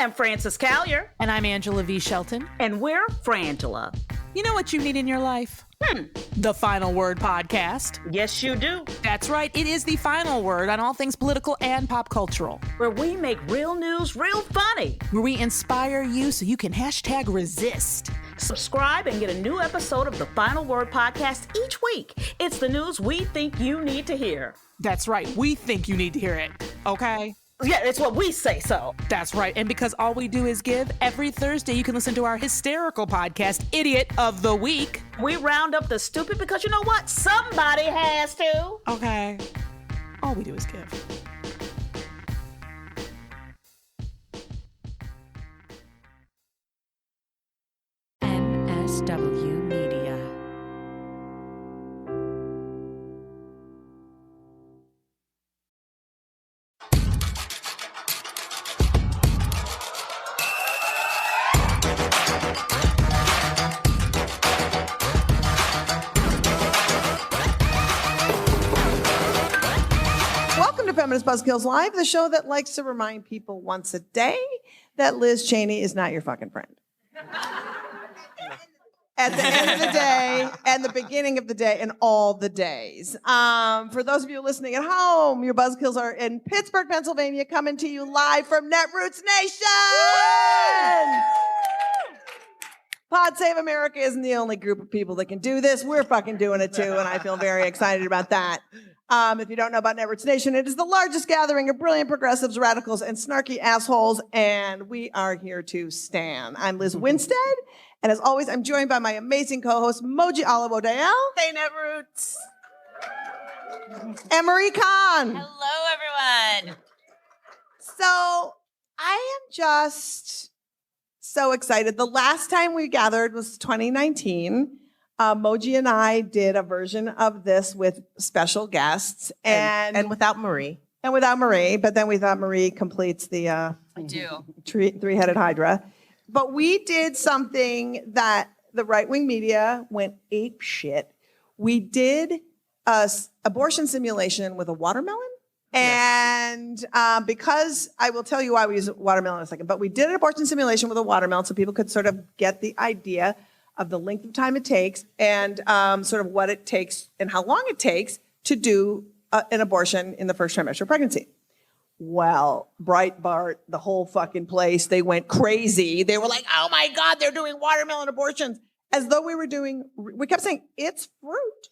I'm Frances Callier. And I'm Angela V. Shelton. And we're Frangela. You know what you need in your life? The Final Word podcast. Yes, you do. That's right. It is the final word on all things political and pop cultural. Where we make real news real funny. Where we inspire you so you can hashtag resist. Subscribe and get a new episode of the Final Word podcast each week. It's the news we think you need to hear. That's right. We think you need to hear it. Okay? Yeah, it's what we say so. That's right. And because all we do is give, every Thursday you can listen to our hysterical podcast, Idiot of the Week. We round up the stupid because you know what? Somebody has to. Okay. All we do is give. MSW Media. Feminist Buzzkills Live, the show that likes to remind people once a day that Liz Cheney is not your fucking friend. At the end of the day, and the beginning of the day, and all the days. For those of you listening at home, your Buzzkills are in Pittsburgh, Pennsylvania, coming to you live from Netroots Nation! Pod Save America isn't the only group of people that can do this. We're fucking doing it too, and I feel very excited about that. If you don't know about Netroots Nation, it is the largest gathering of brilliant progressives, radicals, and snarky assholes, and we are here to stand. I'm Liz Winstead, and as always, I'm joined by my amazing co-host, Moji Olive-O'Dale. Hey, Netroots. And Marie Kahn. Hello, everyone. So I am just so excited. The last time we gathered was 2019. Moji and I did a version of this with special guests and without Marie. And without Marie, but then we thought Marie completes the I do. Three-headed Hydra. But we did something that the right-wing media went ape shit. We did a abortion simulation with a watermelon. And because I will tell you why we use watermelon in a second, but we did an abortion simulation with a watermelon so people could sort of get the idea of the length of time it takes and sort of what it takes and how long it takes to do an abortion in the first trimester of pregnancy. Well, Breitbart, the whole fucking place, they went crazy. They were like, oh my God, they're doing watermelon abortions. As though we kept saying, it's fruit.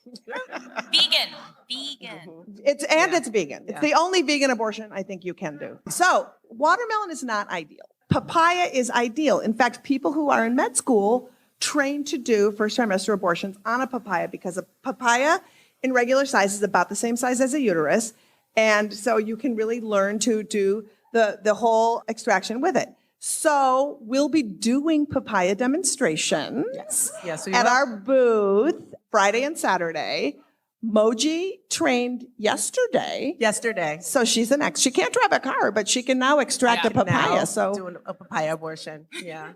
Vegan. It's vegan. It's the only vegan abortion I think you can do. So watermelon is not ideal. Papaya is ideal. In fact, people who are in med school trained to do first trimester abortions on a papaya because a papaya in regular size is about the same size as a uterus. And so you can really learn to do the whole extraction with it. So we'll be doing papaya demonstrations at our booth Friday and Saturday. Moji trained yesterday. So she's an she can't drive a car, but she can now extract a papaya. So doing a papaya abortion. Yeah.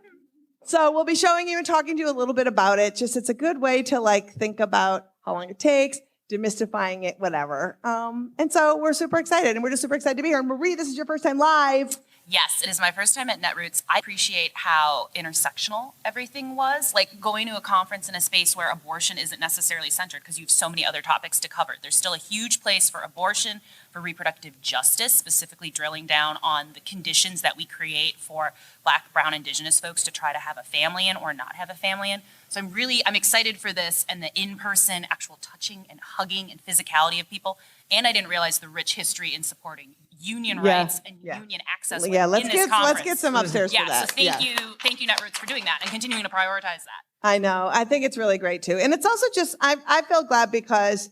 So we'll be showing you and talking to you a little bit about it. Just it's a good way to like think about how long it takes, demystifying it, whatever. And so we're super excited, and we're just super excited to be here. And Marie, this is your first time live. Yes, it is my first time at Netroots. I appreciate how intersectional everything was. Like going to a conference in a space where abortion isn't necessarily centered because you have so many other topics to cover. There's still a huge place for abortion, for reproductive justice, specifically drilling down on the conditions that we create for Black, Brown, Indigenous folks to try to have a family in or not have a family in. So I'm excited for this and the in-person actual touching and hugging and physicality of people. And I didn't realize the rich history in supporting union rights and union access in this conference. Let's get some upstairs for that. So thank you, Netroots, for doing that and continuing to prioritize that. I know. I think it's really great too. And it's also just, I feel glad because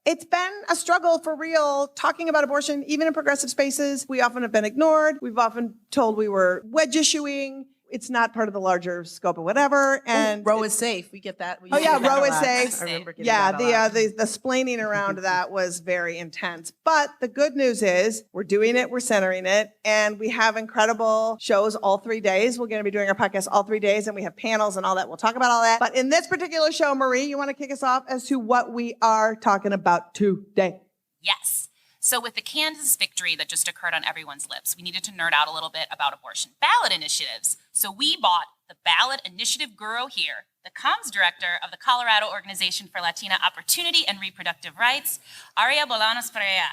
it's been a struggle for real talking about abortion, even in progressive spaces. We often have been ignored. We've often told we were wedge issuing. It's not part of the larger scope of whatever. And Roe is safe. We get that. Roe is safe. I remember getting that a lot. the splaining around that was very intense. But the good news is we're doing it, we're centering it, and we have incredible shows all 3 days. We're going to be doing our podcast all 3 days, and we have panels and all that. We'll talk about all that. But in this particular show, Marie, you want to kick us off as to what we are talking about today? Yes. So with the Kansas victory that just occurred on everyone's lips, we needed to nerd out a little bit about abortion ballot initiatives. So we bought the ballot initiative guru here, the comms director of the Colorado Organization for Latina Opportunity and Reproductive Rights, Aurea Bolaños Perea.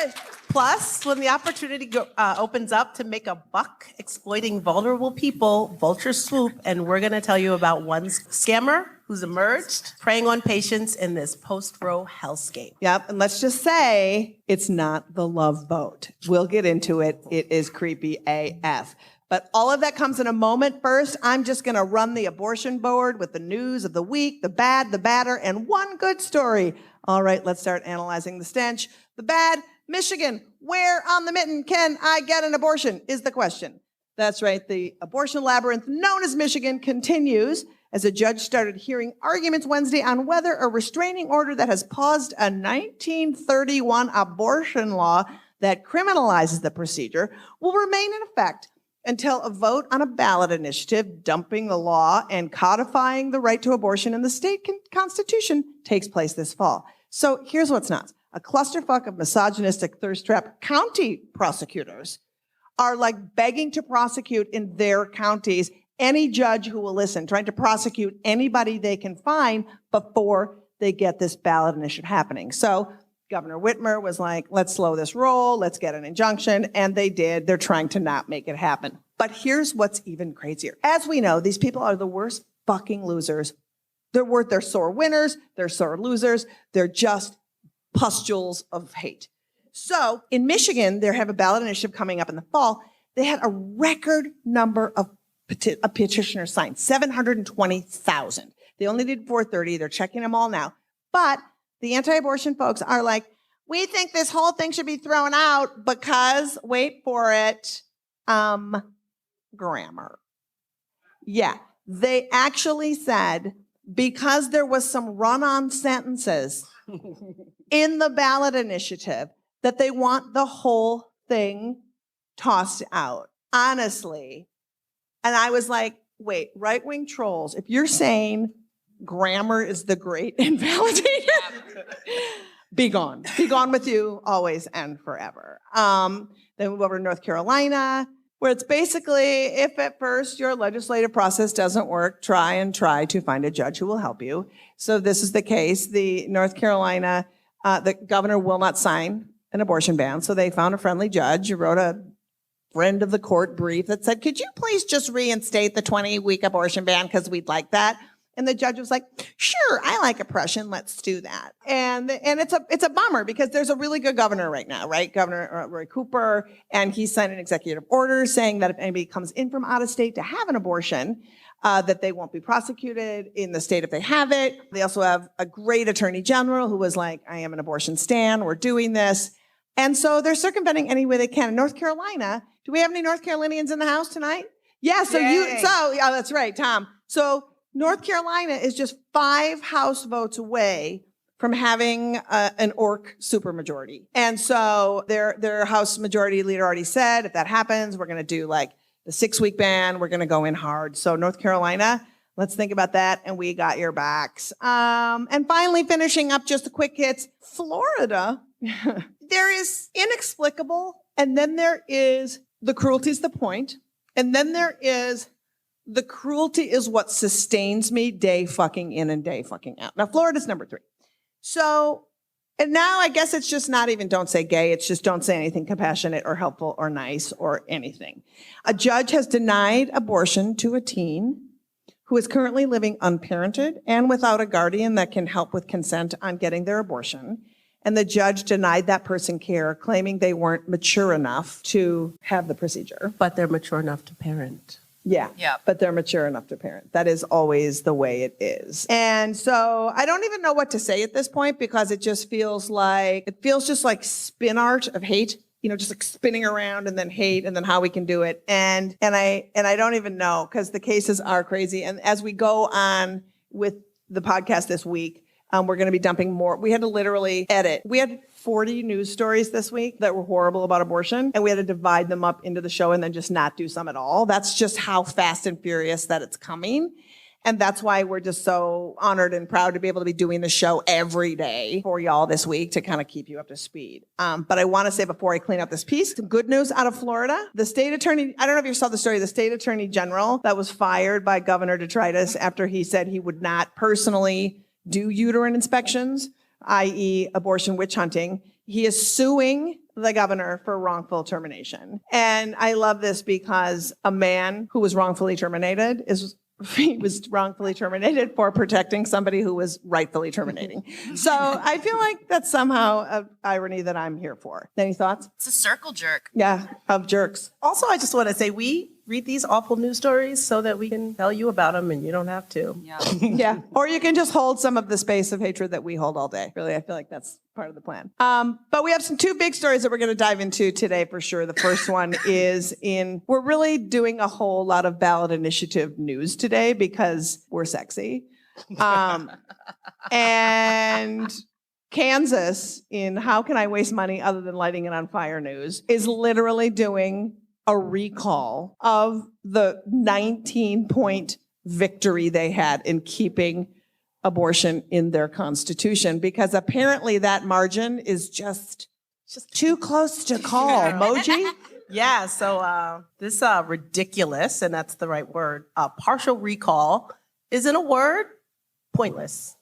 Yay! Plus, when the opportunity opens up to make a buck exploiting vulnerable people, vultures swoop, and we're going to tell you about one scammer who's emerged, preying on patients in this post-Roe hellscape. Yep, and let's just say it's not the love boat. We'll get into it. It is creepy AF. But all of that comes in a moment. First, I'm just going to run the abortion board with the news of the week, the bad, the badder, and one good story. All right, let's start analyzing the stench. The bad, Michigan, where on the mitten can I get an abortion is the question. That's right, the abortion labyrinth known as Michigan continues as a judge started hearing arguments Wednesday on whether a restraining order that has paused a 1931 abortion law that criminalizes the procedure will remain in effect until a vote on a ballot initiative dumping the law and codifying the right to abortion in the state constitution takes place this fall. So here's what's nuts. A clusterfuck of misogynistic thirst-trap county prosecutors are like begging to prosecute in their counties any judge who will listen, trying to prosecute anybody they can find before they get this ballot initiative happening. So Governor Whitmer was like, let's slow this roll, let's get an injunction, and they did. They're trying to not make it happen. But here's what's even crazier. As we know, these people are the worst fucking losers. They're sore winners, they're sore losers, they're just pustules of hate. So in Michigan, they have a ballot initiative coming up in the fall. They had a record number of petitioners signed, 720,000. They only did 430. They're checking them all now. But the anti-abortion folks are like, we think this whole thing should be thrown out because, wait for it, grammar. Yeah, they actually said because there was some run-on sentences in the ballot initiative that they want the whole thing tossed out. Honestly. And I was like, wait, right-wing trolls, if you're saying grammar is the great invalidator, be gone. Be gone with you always and forever. Then we move over to North Carolina, where it's basically, if at first your legislative process doesn't work, try to find a judge who will help you. So this is the case. The North Carolina, the governor will not sign an abortion ban. So they found a friendly judge who wrote a friend of the court brief that said, could you please just reinstate the 20-week abortion ban because we'd like that? And the judge was like, sure, I like oppression. Let's do that. And it's a bummer because there's a really good governor right now, right? Governor Roy Cooper, and he signed an executive order saying that if anybody comes in from out of state to have an abortion, that they won't be prosecuted in the state if they have it. They also have a great attorney general who was like, I am an abortion stan. We're doing this. And so they're circumventing any way they can. In North Carolina, do we have any North Carolinians in the house tonight? Yeah, yeah, that's right, Tom. So North Carolina is just 5 House votes away from having an orc supermajority. And so their House majority leader already said, if that happens, we're going to do like the 6-week ban. We're going to go in hard. So North Carolina, let's think about that. And we got your backs. And finally, finishing up just the quick hits, Florida. There is inexplicable. And then there is the cruelty is the point. And then there is the cruelty is what sustains me day fucking in and day fucking out. Now, Florida's number 3. So, and now I guess it's just not even don't say gay. It's just don't say anything compassionate or helpful or nice or anything. A judge has denied abortion to a teen who is currently living unparented and without a guardian that can help with consent on getting their abortion. And the judge denied that person care, claiming they weren't mature enough to have the procedure. But they're mature enough to parent. Yeah, but they're mature enough to parent. That is always the way it is. And so I don't even know what to say at this point because it just feels just like spin art of hate, just like spinning around and then hate and then how we can do it. And I don't even know because the cases are crazy. And as we go on with the podcast this week, we're going to be dumping more. We had to literally edit. We had 40 news stories this week that were horrible about abortion, and we had to divide them up into the show and then just not do some at all. That's just how fast and furious that it's coming. And that's why we're just so honored and proud to be able to be doing the show every day for y'all this week to kind of keep you up to speed. But I want to say before I clean up this piece, some good news out of Florida. The state attorney, I don't know if you saw the story, the state attorney general that was fired by Governor Detritus after he said he would not personally do uterine inspections, i.e. abortion witch hunting. He is suing the governor for wrongful termination. And I love this because a man who was wrongfully terminated he was wrongfully terminated for protecting somebody who was rightfully terminating. So I feel like that's somehow an irony that I'm here for. Any thoughts? It's a circle jerk. Yeah, of jerks. Also, I just want to say we read these awful news stories so that we can tell you about them and you don't have to. Yeah. Yeah. Or you can just hold some of the space of hatred that we hold all day. Really, I feel like that's part of the plan. But we have two big stories that we're going to dive into today for sure. The first one is we're really doing a whole lot of ballot initiative news today because we're sexy. And Kansas, in How Can I Waste Money Other Than Lighting It on Fire news, is literally doing a recall of the 19-point victory they had in keeping abortion in their constitution, because apparently that margin is just too close to call. Moji? Yeah, so this ridiculous, and that's the right word, partial recall is, in a word, pointless.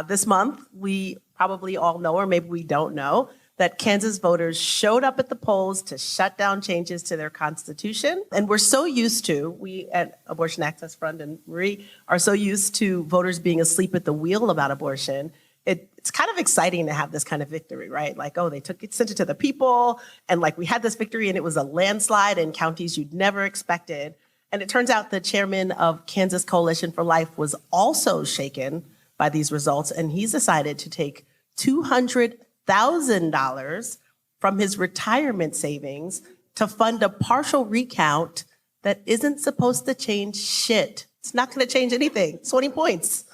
This month, we probably all know, or maybe we don't know, that Kansas voters showed up at the polls to shut down changes to their constitution. And we're so used to, we at Abortion Access Fund and Marie are so used to voters being asleep at the wheel about abortion. It's kind of exciting to have this kind of victory, right? Like, oh, they sent it to the people, and like we had this victory and it was a landslide in counties you'd never expected. And it turns out the chairman of Kansas Coalition for Life was also shaken by these results, and he's decided to take $200,000 from his retirement savings to fund a partial recount that isn't supposed to change shit. It's not going to change anything. 20 points.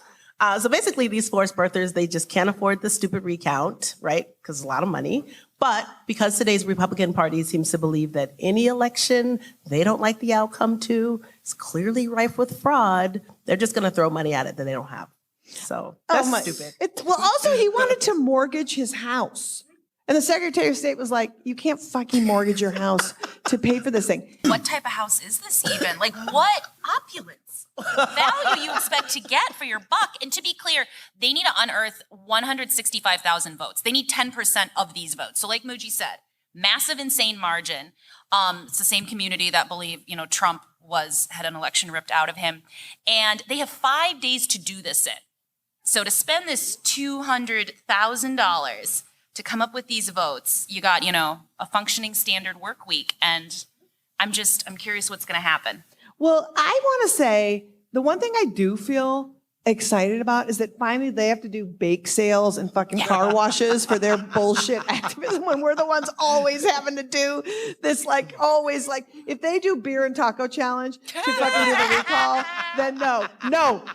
So basically, these forced birthers, they just can't afford the stupid recount, right? Because it's a lot of money. But because today's Republican Party seems to believe that any election they don't like the outcome to is clearly rife with fraud, they're just going to throw money at it that they don't have. So that's stupid. Well, also, he wanted to mortgage his house. And the Secretary of State was like, you can't fucking mortgage your house to pay for this thing. What type of house is this even? Like, what opulence value you expect to get for your buck? And to be clear, they need to unearth 165,000 votes. They need 10% of these votes. So like Muji said, massive, insane margin. It's the same community that believe, Trump had an election ripped out of him. And they have 5 days to do this in. So to spend this $200,000 to come up with these votes, you got, a functioning standard work week. And I'm curious what's going to happen. Well, I want to say the one thing I do feel excited about is that finally they have to do bake sales and fucking car washes for their bullshit activism when we're the ones always having to do this, if they do beer and taco challenge to fucking do the recall, then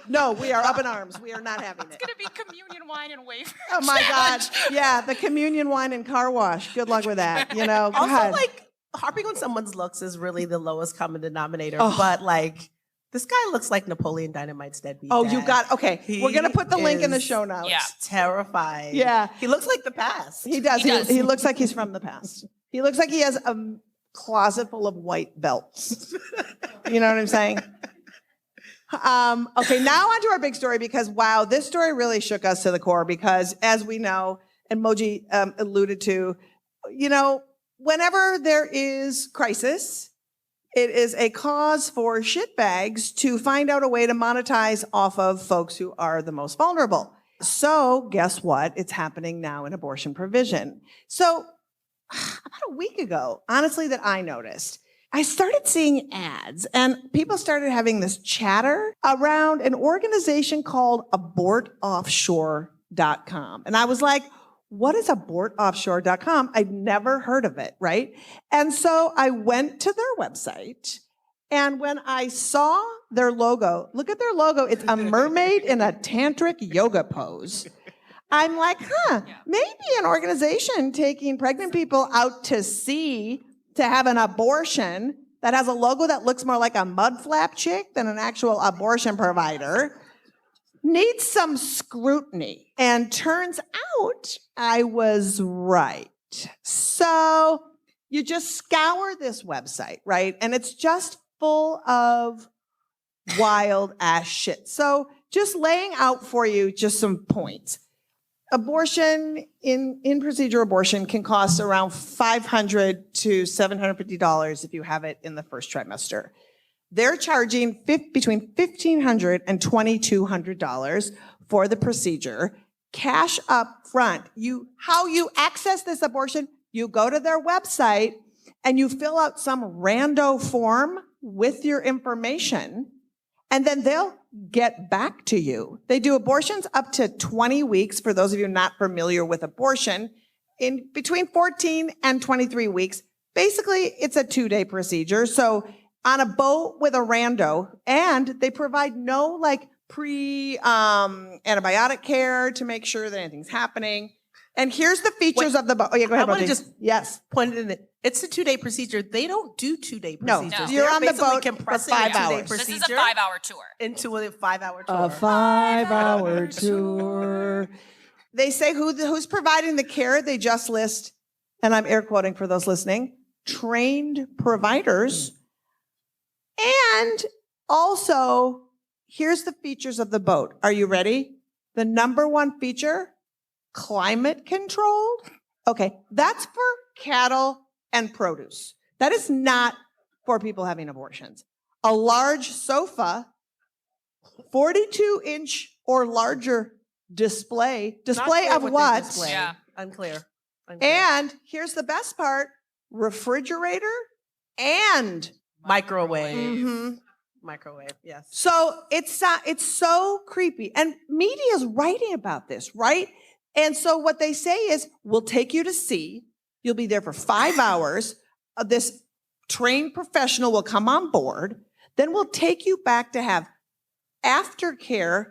no, we are up in arms. We are not having it. It's going to be communion wine and wafer. Oh my God. Yeah, the communion wine and car wash. Good luck with that. Also, God. harping on someone's looks is really the lowest common denominator, but this guy looks like Napoleon Dynamite's deadbeat dad. Okay. We're going to put the link in the show notes. Yeah. Terrifying. Yeah. He looks like the past. He does. He looks like he's from the past. He looks like he has a closet full of white belts. You know what I'm saying? Okay, now on to our big story because, wow, this story really shook us to the core because, as we know, and Moji alluded to, whenever there is crisis, it is a cause for shitbags to find out a way to monetize off of folks who are the most vulnerable. So guess what? It's happening now in abortion provision. So about a week ago, honestly, that I noticed, I started seeing ads and people started having this chatter around an organization called abortoffshore.com. And I was like, what is abortoffshore.com? I'd never heard of it, right? And so I went to their website, and when I saw their logo, look at their logo, it's a mermaid in a tantric yoga pose. I'm like, maybe an organization taking pregnant people out to sea to have an abortion that has a logo that looks more like a mud flap chick than an actual abortion provider needs some scrutiny. And turns out I was right. So you just scour this website, right? And it's just full of wild ass shit. So just laying out for you just some points. Abortion, in procedure abortion can cost around $500 to $750 if you have it in the first trimester. They're charging between $1,500 and $2,200 for the procedure. Cash up front. How you access this abortion, you go to their website and you fill out some rando form with your information, and then they'll get back to you. They do abortions up to 20 weeks, for those of you not familiar with abortion, in between 14 and 23 weeks. Basically, it's a 2-day procedure. So on a boat with a rando, and they provide no like antibiotic care to make sure that anything's happening. And here's the features of the boat. Oh yeah, go ahead. I want to just yes. point it in. It's a 2-day procedure. They don't do 2-day procedures. No. You're on the boat for compressing 5 a 2-day hours. procedure This is a 5-hour tour. into a 5-hour tour. A 5-hour tour. They say who's providing the care. They just list, and I'm air quoting for those listening, trained providers. And also, here's the features of the boat. Are you ready? The number one feature, climate controlled. Okay, that's for cattle and produce. That is not for people having abortions. A large sofa, 42-inch or larger display of what? Display. Yeah. Unclear. And here's the best part, refrigerator and Microwave. mhm. Microwave, yes. So it's so creepy. And media is writing about this, right? And so what they say is, we'll take you to sea. You'll be there for 5 hours. This trained professional will come on board. Then we'll take you back to have aftercare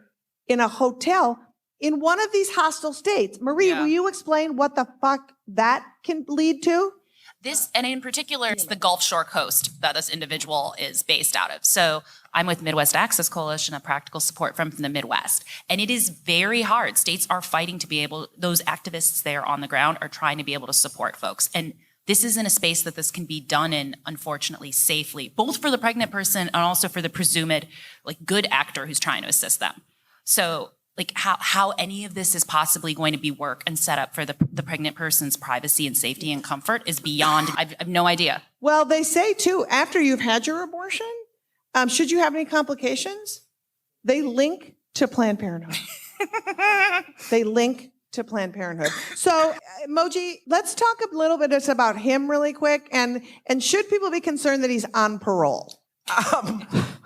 in a hotel in one of these hostile states. Marie, will you explain what the fuck that can lead to? This, and in particular, it's the Gulf Shore coast that this individual is based out of. So I'm with Midwest Access Coalition, a practical support from the Midwest. And it is very hard. States are fighting to be able, those activists there on the ground are trying to be able to support folks. And this isn't a space that this can be done in, unfortunately, safely, both for the pregnant person and also for the presumed like good actor who's trying to assist them. So like how any of this is possibly going to be work and set up for the pregnant person's privacy and safety and comfort is beyond, I've no idea. Well, they say too, after you've had your abortion, should you have any complications, they link to Planned Parenthood. They link to Planned Parenthood. So, Moji, let's talk a little bit just about him really quick. And should people be concerned that he's on parole?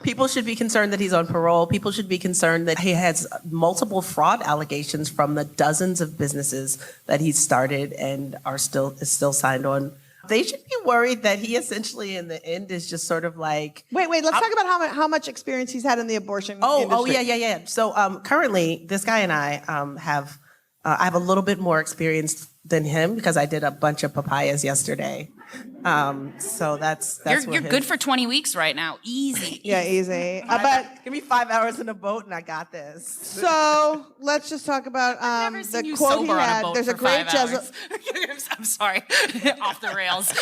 People should be concerned that he's on parole. People should be concerned that he has multiple fraud allegations from the dozens of businesses that he's started and is still signed on. They should be worried that he essentially, in the end, is just sort of like. Wait. Let's talk about how much experience he's had in the abortion industry. Yeah. So currently, this guy and I have a little bit more experience than him because I did a bunch of papayas yesterday. So that's you're good for 20 weeks right now. Easy. Yeah, easy. Give me 5 hours in a boat and I got this. So let's just talk about the quote he had. There's a great Jezebel. I'm sorry, off the rails.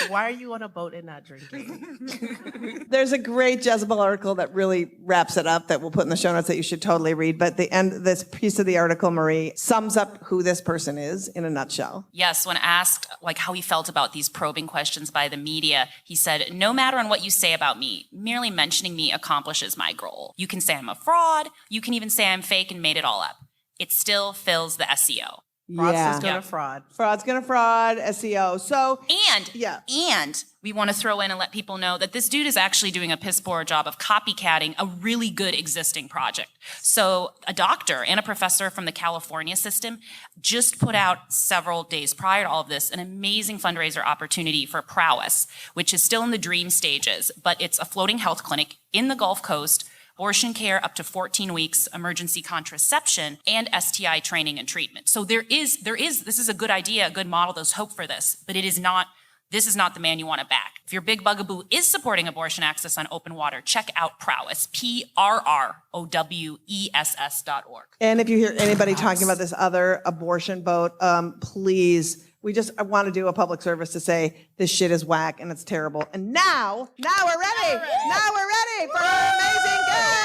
Why are you on a boat and not drinking? There's a great Jezebel article that really wraps it up that we'll put in the show notes that you should totally read. But this piece of the article, Marie, sums up who this person is in a nutshell. Yes, when asked like how he felt about these probing questions by the media, he said, "No matter on what you say about me, merely mentioning me accomplishes my goal. You can say I'm a fraud. You can even say I'm fake and made it all up. It still fills the SEO." Fraudster's gonna fraud. Fraud's gonna fraud, SEO. So and we want to throw in and let people know that this dude is actually doing a piss poor job of copycatting a really good existing project. So a doctor and a professor from the California system just put out several days prior to all of this an amazing fundraiser opportunity for Prowess, which is still in the dream stages, but it's a floating health clinic in the Gulf Coast, abortion care up to 14 weeks, emergency contraception, and STI training and treatment. So this is a good idea, a good model, there's hope for this, but this is not the man you want to back. If your big bugaboo is supporting abortion access on open water, check out Prowess, PRROWESS.org. And if you hear anybody talking about this other abortion vote, please, I want to do a public service to say this shit is whack and it's terrible. And now we're ready. Now we're ready for our amazing guest.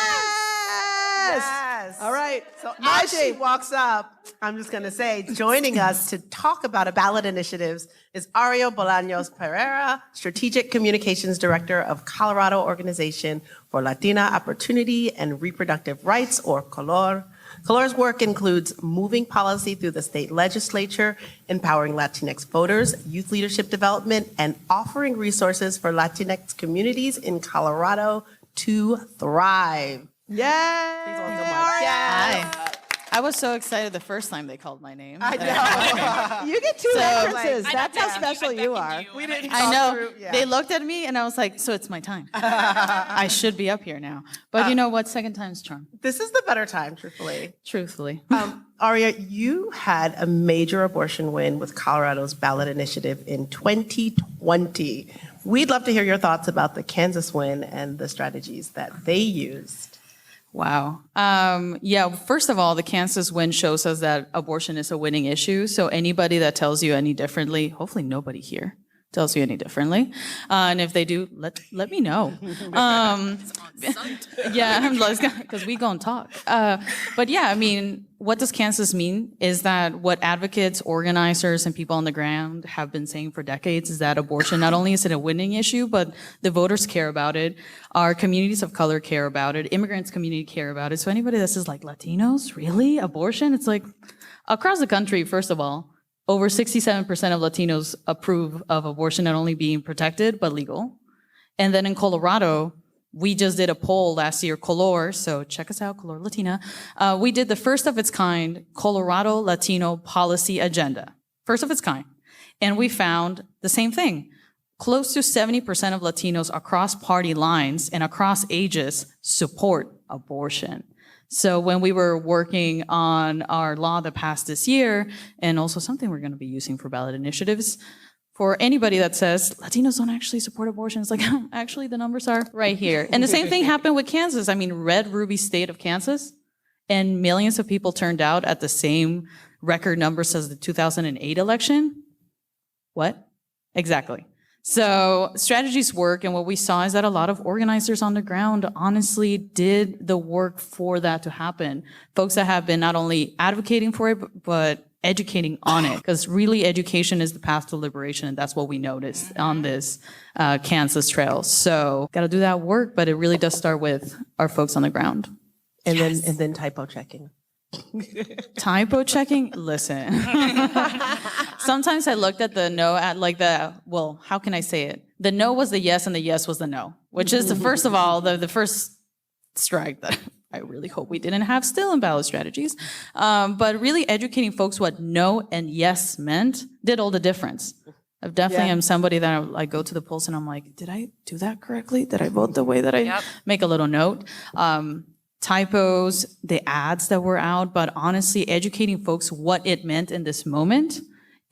Yes. All right. So as she walks up, I'm just going to say, joining us to talk about a ballot initiatives is Aurea Bolaños Perea, Strategic Communications Director of Colorado Organization for Latina Opportunity and Reproductive Rights, or COLOR. COLOR's work includes moving policy through the state legislature, empowering Latinx voters, youth leadership development, and offering resources for Latinx communities in Colorado to thrive. Yay. Please welcome Aurea. Hi. I was so excited the first time they called my name. I know. You get two entrances. That's how special you are. We didn't I know. through- yeah. They looked at me and I was like, so it's my time. I should be up here now. But you know what? Second time's charm. This is the better time, truthfully. Truthfully. Aurea, you had a major abortion win with Colorado's ballot initiative in 2020. We'd love to hear your thoughts about the Kansas win and the strategies that they used. Wow. Yeah, first of all, the Kansas win shows us that abortion is a winning issue. So anybody that tells you any differently, hopefully nobody here tells you any differently. And if they do, let me know. Yeah, because we gonna talk. But yeah, I mean, what does Kansas mean is that what advocates, organizers, and people on the ground have been saying for decades is that abortion, not only is it a winning issue, but the voters care about it. Our communities of color care about it. Immigrants community care about it. So anybody that says like Latinos, really? Abortion? It's like across the country, first of all, over 67% of Latinos approve of abortion not only being protected, but legal. And then in Colorado, we just did a poll last year, Color, so check us out, Color Latina. We did the first of its kind Colorado Latino policy agenda. First of its kind. And we found the same thing. Close to 70% of Latinos across party lines and across ages support abortion. So when we were working on our law that passed this year, and also something we're going to be using for ballot initiatives, for anybody that says Latinos don't actually support abortion, it's like, actually the numbers are right here. And the same thing happened with Kansas. I mean, red ruby state of Kansas, and millions of people turned out at the same record numbers as the 2008 election. What? Exactly. So strategies work, and what we saw is that a lot of organizers on the ground honestly did the work for that to happen. Folks that have been not only advocating for it, but educating on it, because really education is the path to liberation, and that's what we noticed on this Kansas trail. So got to do that work, but it really does start with our folks on the ground. And then typo checking. Typo checking? Listen. Sometimes I looked at the no at like well, how can I say it? The no was the yes and the yes was the no, which is first of all, the first strike that I really hope we didn't have still in ballot strategies. But really educating folks what no and yes meant did all the difference. I definitely am somebody that I go to the polls and I'm like, did I do that correctly? Did I vote the way that I make a little note? Typos, the ads that were out, but honestly educating folks what it meant in this moment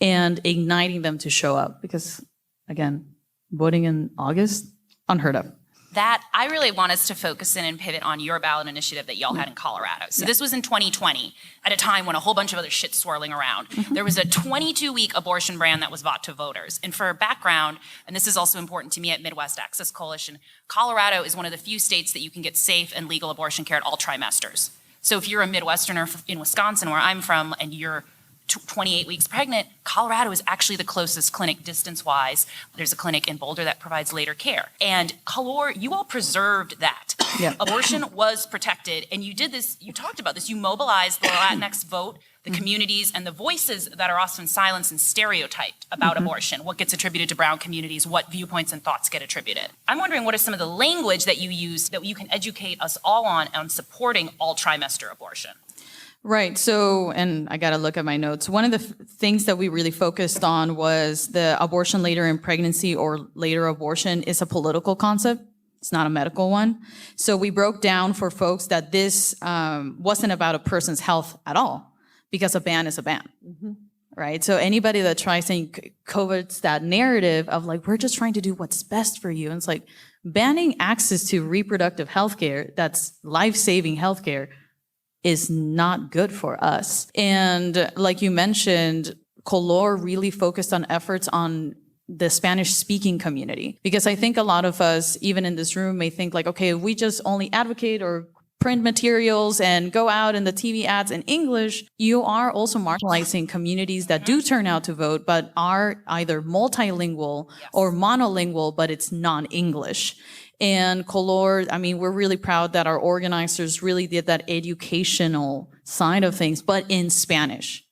and igniting them to show up. Because again, voting in August, unheard of. That I really want us to focus in and pivot on your ballot initiative that y'all had in Colorado. So this was in 2020 at a time when a whole bunch of other shit's swirling around. There was a 22-week abortion ban that was bought to voters. And for background, and this is also important to me at Midwest Access Coalition, Colorado is one of the few states that you can get safe and legal abortion care at all trimesters. So if you're a Midwesterner in Wisconsin, where I'm from, and you're 28 weeks pregnant, Colorado is actually the closest clinic distance-wise. There's a clinic in Boulder that provides later care. And Color, you all preserved that. Yeah. Abortion was protected, and you did this, you talked about this, you mobilized the Latinx vote, the communities, and the voices that are often silenced and stereotyped about abortion, what gets attributed to brown communities, what viewpoints and thoughts get attributed. I'm wondering what is some of the language that you use that you can educate us all on supporting all trimester abortion? Right. So, and I got to look at my notes. One of the things that we really focused on was the abortion later in pregnancy or later abortion is a political concept. It's not a medical one. So we broke down for folks that this wasn't about a person's health at all, because a ban is a ban. right? So anybody that tries to covets that narrative of like, we're just trying to do what's best for you. And it's like banning access to reproductive healthcare, that's life-saving healthcare, is not good for us. And like you mentioned, Color really focused on efforts on the Spanish-speaking community. Because I think a lot of us, even in this room, may think like, okay, if we just only advocate or print materials and go out in the TV ads in English, you are also marginalizing communities that do turn out to vote, but are either multilingual or monolingual, but it's non-English. And Color, I mean, we're really proud that our organizers really did that educational side of things, but in Spanish.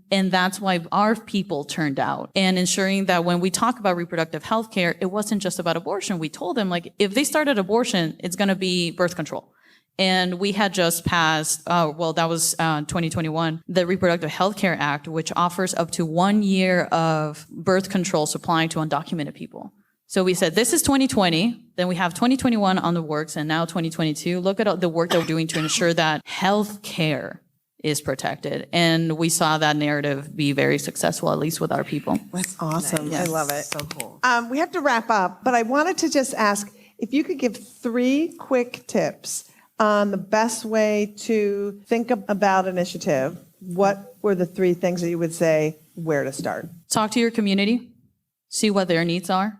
And that's why our people turned out. And ensuring that when we talk about reproductive health care, it wasn't just about abortion. We told them, like, if they started abortion, it's going to be birth control. And we had just passed, that was 2021, the Reproductive Health Care Act, which offers up to 1 year of birth control supplying to undocumented people. So we said, this is 2020, then we have 2021 on the works, and now 2022. Look at the work that we're doing to ensure that health care is protected. And we saw that narrative be very successful, at least with our people. That's awesome. Yes. I love it. So cool. We have to wrap up, but I wanted to just ask if you could give 3 quick tips on the best way to think about initiative. What were the 3 things that you would say where to start? Talk to your community, see what their needs are,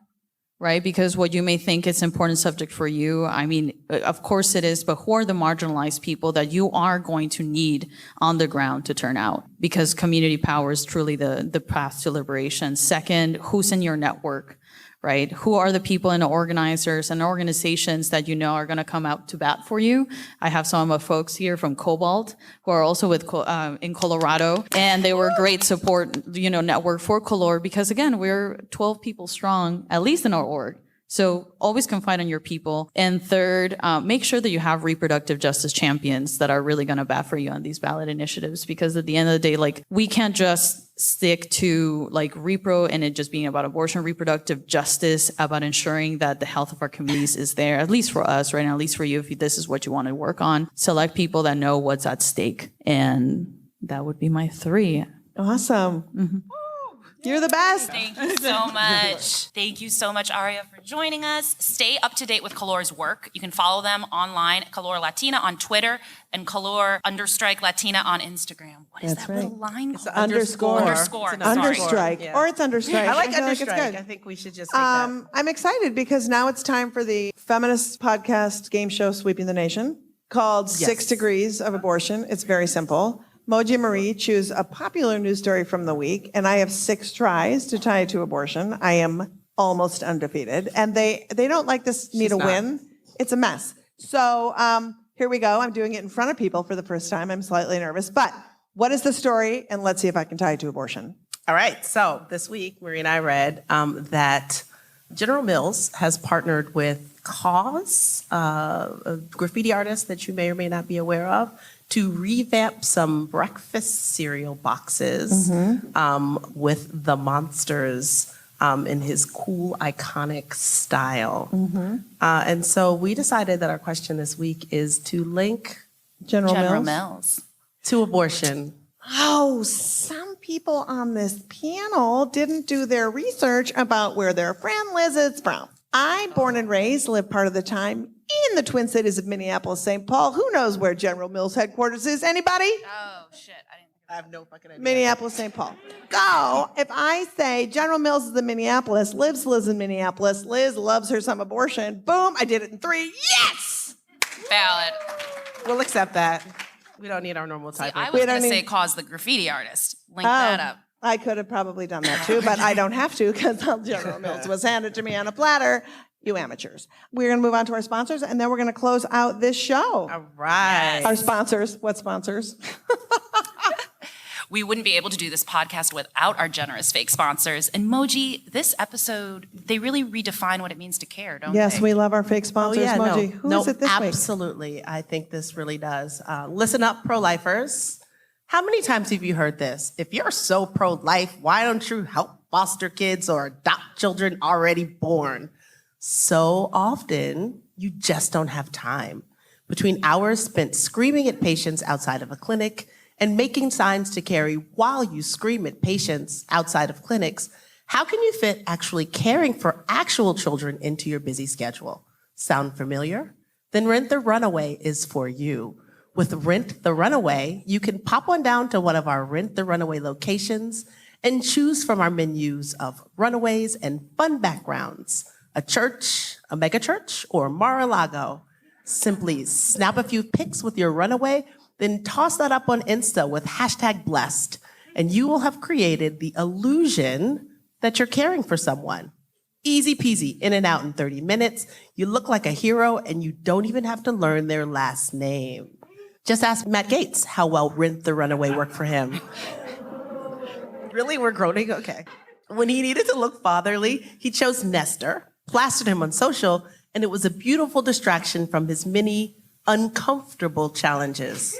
right? Because what you may think is an important subject for you, I mean, of course it is, but who are the marginalized people that you are going to need on the ground to turn out? Because community power is truly the path to liberation. Second, who's in your network, right? Who are the people and organizers and organizations that you know are going to come out to bat for you? I have some of my folks here from Cobalt who are also with in Colorado, and they were a great support, network for Color because again, we're 12 people strong, at least in our org. So always confide in your people. And third, make sure that you have reproductive justice champions that are really going to bat for you on these ballot initiatives. Because at the end of the day, like, we can't just stick to like repro and it just being about abortion, reproductive justice, about ensuring that the health of our communities is there, at least for us, right? And at least for you, if this is what you want to work on. Select people that know what's at stake. And that would be my 3. Awesome. Mm-hmm. You're the best. Thank you so much. Thank you so much, Aurea, for joining us. Stay up to date with Color's work. You can follow them online, Color Latina on Twitter and Color_Latina on Instagram. What is That's that right. little line It's called? underscore. Underscore. It's Sorry. Understrike. Yeah. Or it's understrike. I like feel it's understrike. good. I think we should just take that. I'm excited because now it's time for the feminist podcast game show Sweeping the Nation called 6 Degrees of Abortion. It's very simple. Moji and Marie choose a popular news story from the week, and I have 6 tries to tie it to abortion. I am almost undefeated, and they don't like this me to win. It's a mess. So here we go. I'm doing it in front of people for the first time. I'm slightly nervous, but what is the story? And let's see if I can tie it to abortion. All right. So this week, Marie and I read that General Mills has partnered with Cause, a graffiti artist that you may or may not be aware of, to revamp some breakfast cereal boxes with the monsters in his cool, iconic style. And so we decided that our question this week is to link General Mills. to abortion. Oh, some people on this panel didn't do their research about where their friend Liz is from. I, born and raised, lived part of the time in the Twin Cities of Minneapolis, St. Paul. Who knows where General Mills headquarters is? Anybody? Oh, shit. I have no fucking idea. Minneapolis, St. Paul. Go. If I say General Mills is in Minneapolis, Liz lives in Minneapolis, Liz loves her some abortion, boom, I did it in 3. Yes! Ballot. We'll accept that. We don't need our normal See, type. I was going to say Cause the graffiti artist. Link that up. I could have probably done that too, but I don't have to because General Mills was handed to me on a platter. You amateurs. We're going to move on to our sponsors, and then we're going to close out this show. All right. Our sponsors. What sponsors? We wouldn't be able to do this podcast without our generous fake sponsors. And Moji, this episode, they really redefine what it means to care, don't Yes, they? we love our fake sponsors. Moji, who is it this week? Absolutely. I think this really does. Listen up, pro-lifers. How many times have you heard this? If you're so pro-life, why don't you help foster kids or adopt children already born? So often, you just don't have time. Between hours spent screaming at patients outside of a clinic and making signs to carry while you scream at patients outside of clinics, how can you fit actually caring for actual children into your busy schedule? Sound familiar? Then Rent the Runaway is for you. With Rent the Runaway, you can pop on down to one of our Rent the Runaway locations and choose from our menus of runaways and fun backgrounds, a church, a megachurch, or Mar-a-Lago. Simply snap a few pics with your runaway, then toss that up on Insta with #blessed, and you will have created the illusion that you're caring for someone. Easy peasy, in and out in 30 minutes. You look like a hero, and you don't even have to learn their last name. Just ask Matt Gaetz how well Rent the Runaway worked for him. Really? We're groaning? Okay. When he needed to look fatherly, he chose Nestor, plastered him on social, and it was a beautiful distraction from his many uncomfortable challenges.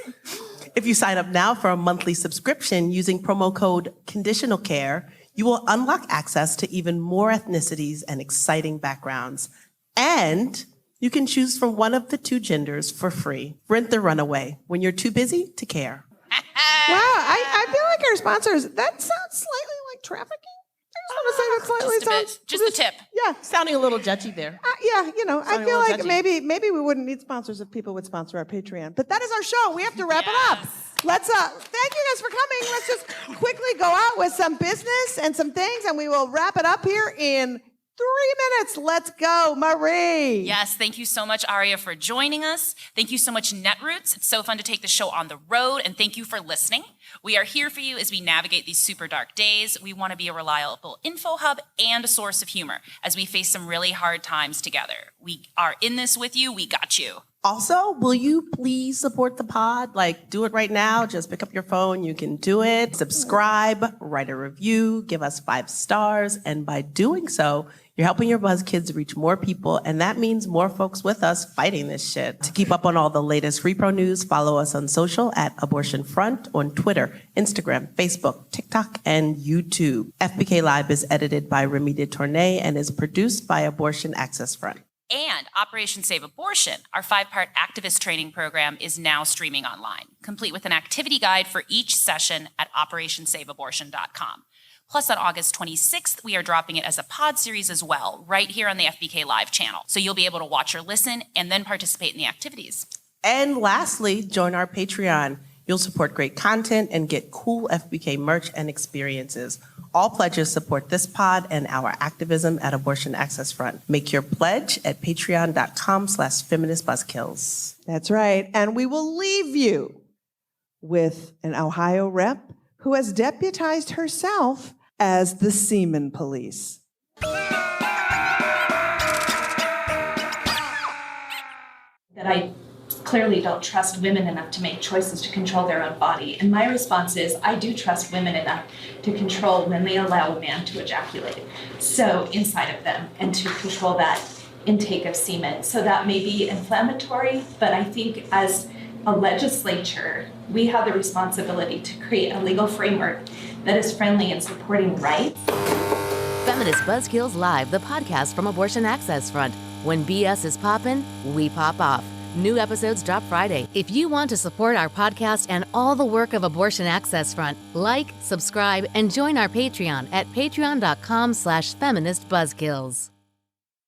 If you sign up now for a monthly subscription using promo code ConditionalCare, you will unlock access to even more ethnicities and exciting backgrounds. And you can choose from one of the two genders for free. Rent the Runaway when you're too busy to care. Wow, I feel like our sponsors, that sounds slightly like trafficking. I just want to say that slightly Just a bit. sounds. Just the tip. Yeah. Sounding a little judgy there. Yeah, you know, I Sounding a feel little like judgy. maybe we wouldn't need sponsors if people would sponsor our Patreon. But that is our show. We have to wrap it up. Let's thank you guys for coming. Let's just quickly go out with some business and some things, and we will wrap it up here in 3 minutes. Let's go, Marie. Yes, thank you so much, Aurea, for joining us. Thank you so much, Netroots. It's so fun to take the show on the road, and thank you for listening. We are here for you as we navigate these super dark days. We want to be a reliable info hub and a source of humor as we face some really hard times together. We are in this with you. We got you. Also, will you please support the pod? Like, do it right now. Just pick up your phone. You can do it. Subscribe, write a review, give us 5 stars. And by doing so, you're helping your Buzz Kids reach more people. And that means more folks with us fighting this shit. To keep up on all the latest repro news, follow us on social at Abortion Front on Twitter, Instagram, Facebook, TikTok, and YouTube. FBK Live is edited by Remedied Tournay and is produced by Abortion Access Front. And Operation Save Abortion, our 5-part activist training program, is now streaming online, complete with an activity guide for each session at operationsaveabortion.com. Plus, on August 26th, we are dropping it as a pod series as well, right here on the FBK Live channel. So you'll be able to watch or listen and then participate in the activities. And lastly, join our Patreon. You'll support great content and get cool FBK merch and experiences. All pledges support this pod and our activism at Abortion Access Front. Make your pledge at patreon.com/Feminist Buzzkills. That's right. And we will leave you with an Ohio rep who has deputized herself as the semen police. That I clearly don't trust women enough to make choices to control their own body. And my response is, I do trust women enough to control when they allow a man to ejaculate so inside of them and to control that intake of semen. So that may be inflammatory, but I think as a legislature, we have the responsibility to create a legal framework that is friendly in supporting rights. Feminist Buzzkills Live, the podcast from Abortion Access Front. When BS is poppin', we pop off. New episodes drop Friday. If you want to support our podcast and all the work of Abortion Access Front, like, subscribe, and join our Patreon at patreon.com/feministbuzzkills.